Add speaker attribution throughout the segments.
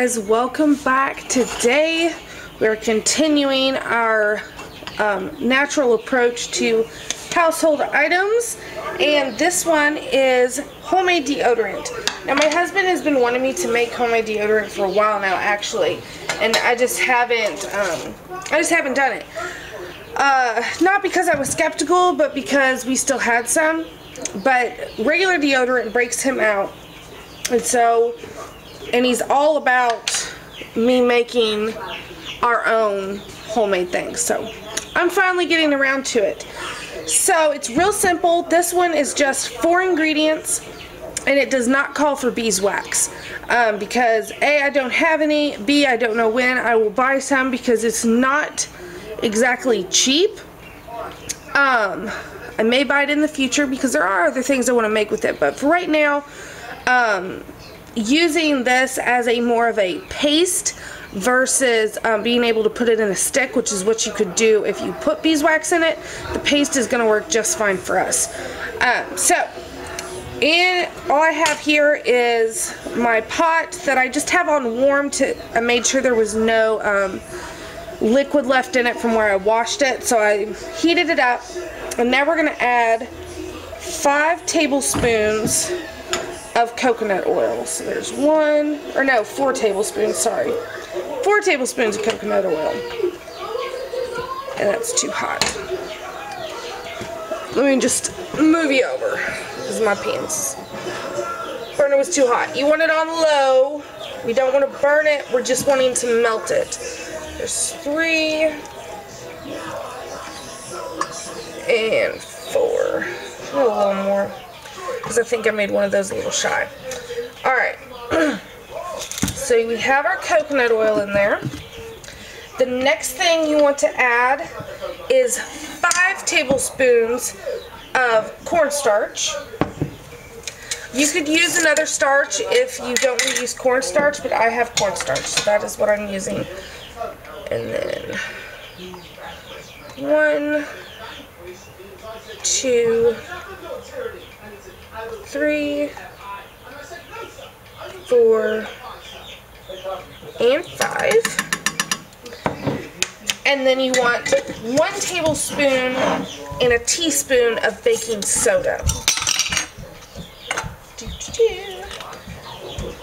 Speaker 1: guys, welcome back. Today we're continuing our natural approach to household items, and this one is homemade deodorant. Now my husband has been wanting me to make homemade deodorant for a while now, actually, and I just haven't done it. Not because I was skeptical, but because we still had some. But regular deodorant breaks him out, and he's all about me making our own homemade things. So I'm finally getting around to it. So it's real simple. This one is just 4 ingredients, and it does not call for beeswax because A, I don't have any, B, I don't know when I will buy some because it's not exactly cheap. I may buy it in the future because there are other things I want to make with it, but for right now, using this as a more of a paste versus being able to put it in a stick, which is what you could do if you put beeswax in it, the paste is going to work just fine for us. All I have here is my pot that I just have on warm I made sure there was no liquid left in it from where I washed it, so I heated it up, and now we're going to add 5 tablespoons of coconut oil. So there's 4 tablespoons, sorry. 4 tablespoons of coconut oil. And that's too hot. Let me just move you over, because my pants. Burner was too hot. You want it on low. We don't want to burn it, we're just wanting to melt it. There's 3 and 4. A little more, because I think I made one of those a little shy. Alright, so we have our coconut oil in there. The next thing you want to add is 5 tablespoons of cornstarch. You could use another starch if you don't want to use cornstarch, but I have cornstarch, so that is what I'm using. And then 1, 2, 3, 4, and 5. And then you want 1 tablespoon and a teaspoon of baking soda.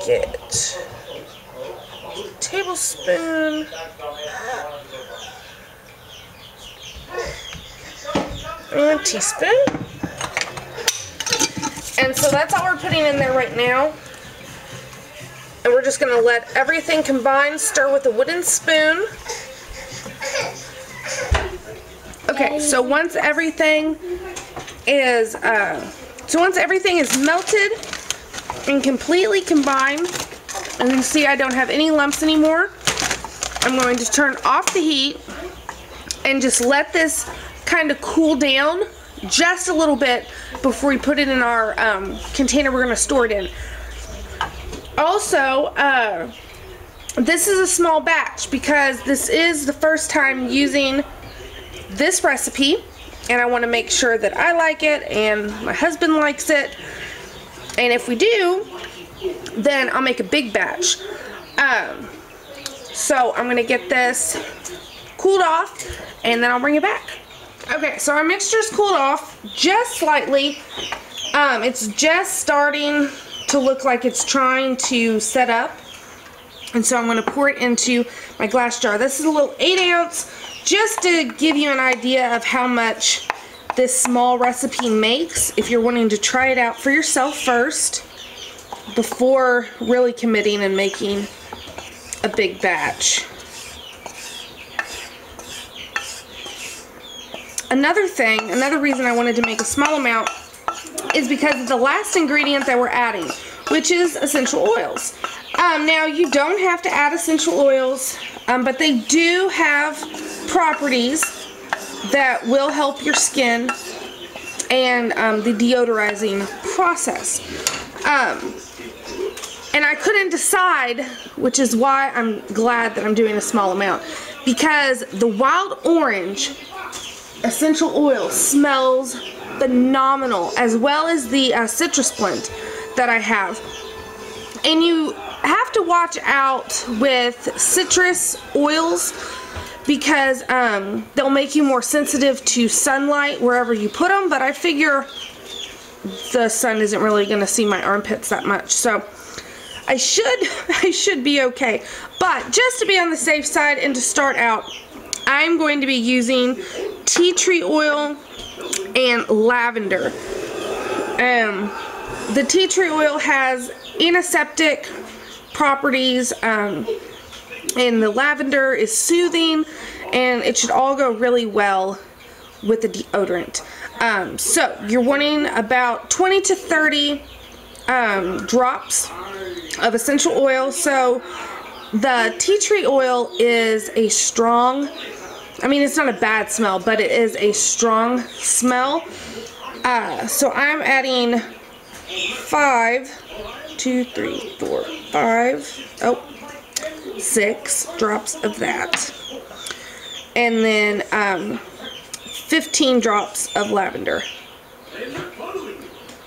Speaker 1: Get a tablespoon and a teaspoon. And so that's all we're putting in there right now. And we're just going to let everything combine, stir with a wooden spoon. Okay, so once everything is melted and completely combined, and you can see I don't have any lumps anymore, I'm going to turn off the heat and just let this kind of cool down just a little bit before we put it in our container we're going to store it in. Also, this is a small batch because this is the first time using this recipe, and I want to make sure that I like it and my husband likes it, and if we do, then I'll make a big batch. So I'm going to get this cooled off and then I'll bring it back. Okay, so our mixture's cooled off just slightly. It's just starting to look like it's trying to set up. And so I'm going to pour it into my glass jar. This is a little 8-ounce, just to give you an idea of how much this small recipe makes if you're wanting to try it out for yourself first before really committing and making a big batch. Another reason I wanted to make a small amount is because of the last ingredient that we're adding, which is essential oils. Now, you don't have to add essential oils, but they do have properties that will help your skin and the deodorizing process. And I couldn't decide, which is why I'm glad that I'm doing a small amount, because the wild orange essential oil smells phenomenal, as well as the citrus blend that I have. And have to watch out with citrus oils because they'll make you more sensitive to sunlight wherever you put them, but I figure the sun isn't really going to see my armpits that much, so I should be okay. But just to be on the safe side and to start out, I'm going to be using tea tree oil and lavender. The tea tree oil has antiseptic properties, and the lavender is soothing, and it should all go really well with the deodorant. So you're wanting about 20 to 30 drops of essential oil. So the tea tree oil is a strong, I mean, it's not a bad smell, but it is a strong smell. So I'm adding 6 drops of that. And then 15 drops of lavender.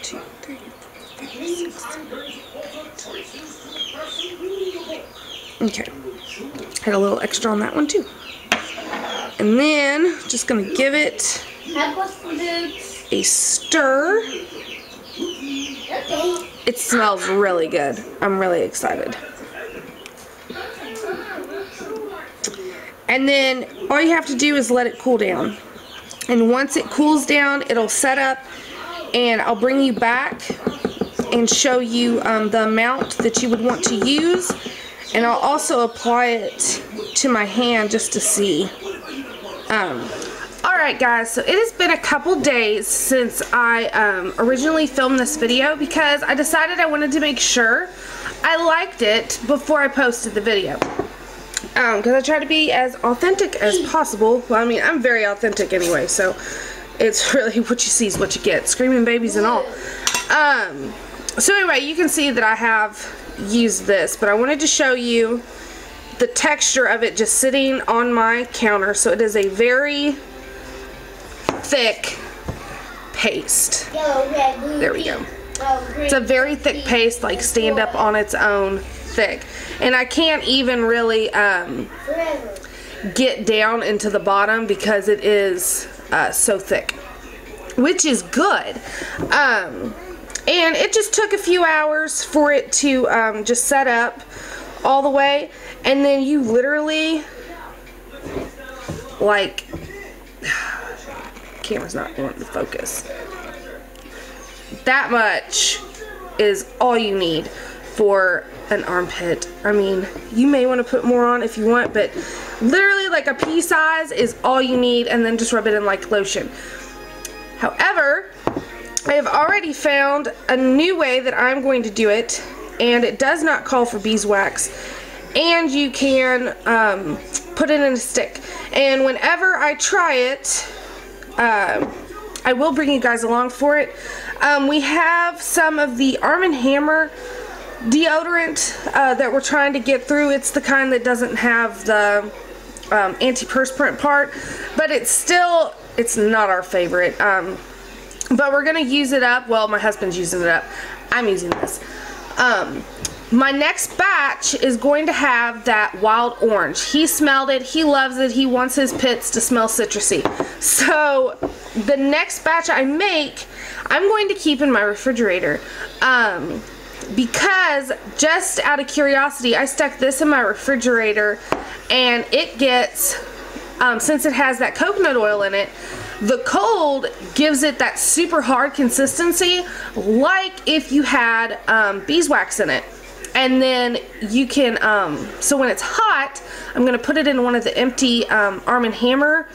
Speaker 1: 2, 3, 4, 5, 6. Okay. Had a little extra on that one too. And then just gonna give it a stir. It smells really good. I'm really excited. And then all you have to do is let it cool down. And once it cools down, it'll set up, and I'll bring you back and show you the amount that you would want to use. And I'll also apply it to my hand just to see. Alright guys, so it has been a couple days since I originally filmed this video because I decided I wanted to make sure I liked it before I posted the video. Because I try to be as authentic as possible. Well, I mean, I'm very authentic anyway, so it's really what you see is what you get. Screaming babies and all. So anyway, you can see that I have used this, but I wanted to show you the texture of it just sitting on my counter. So it is a very thick paste. There we go. It's a very thick paste, like stand up on its own thick. And I can't even really get down into the bottom because it is so thick, which is good. And it just took a few hours for it to just set up all the way, and then you literally, like, camera's not wanting to focus. That much is all you need for an armpit. I mean, you may want to put more on if you want, but literally like a pea size is all you need, and then just rub it in like lotion. However, I have already found a new way that I'm going to do it, and it does not call for beeswax, and you can put it in a stick. And whenever I try it, I will bring you guys along for it. We have some of the Arm & Hammer deodorant that we're trying to get through. It's the kind that doesn't have the antiperspirant part, but it's not our favorite. But we're gonna use it up. Well, my husband's using it up. I'm using this. My next batch is going to have that wild orange. He smelled it. He loves it. He wants his pits to smell citrusy. So the next batch I make, I'm going to keep in my refrigerator. Because just out of curiosity, I stuck this in my refrigerator, and it gets, since it has that coconut oil in it, the cold gives it that super hard consistency, like if you had beeswax in it. And then you can, so when it's hot, I'm going to put it in one of the empty Arm & Hammer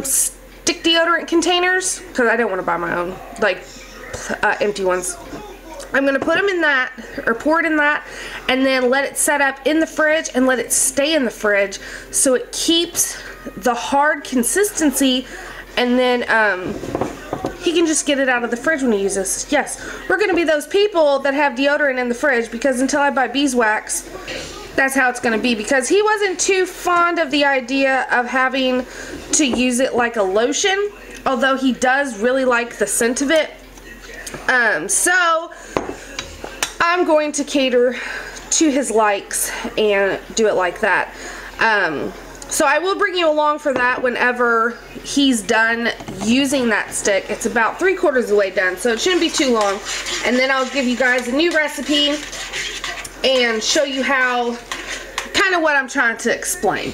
Speaker 1: stick deodorant containers, because I don't want to buy my own, like, empty ones. I'm going to put them in that, or pour it in that, and then let it set up in the fridge and let it stay in the fridge so it keeps the hard consistency, and then he can just get it out of the fridge when he uses. Yes, we're going to be those people that have deodorant in the fridge, because until I buy beeswax, that's how it's going to be, because he wasn't too fond of the idea of having to use it like a lotion, although he does really like the scent of it. So I'm going to cater to his likes and do it like that. So I will bring you along for that whenever he's done using that stick. It's about 3/4 of the way done, so it shouldn't be too long. And then I'll give you guys a new recipe and show you how, kind of what I'm trying to explain.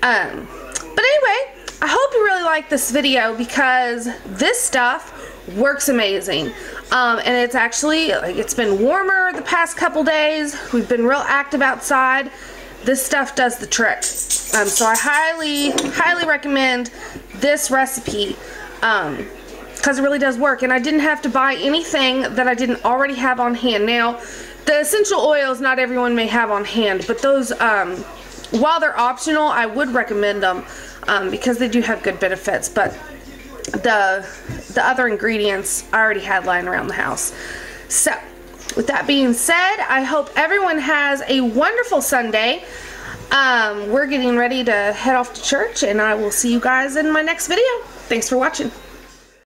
Speaker 1: But anyway, I hope you really like this video because this stuff works amazing. And it's actually, like, it's been warmer the past couple days. We've been real active outside. This stuff does the trick. So I highly recommend this recipe because it really does work. And I didn't have to buy anything that I didn't already have on hand. Now, the essential oils not everyone may have on hand, but those, while they're optional, I would recommend them because they do have good benefits. But the other ingredients I already had lying around the house. So, with that being said, I hope everyone has a wonderful Sunday. We're getting ready to head off to church, and I will see you guys in my next video. Thanks for watching.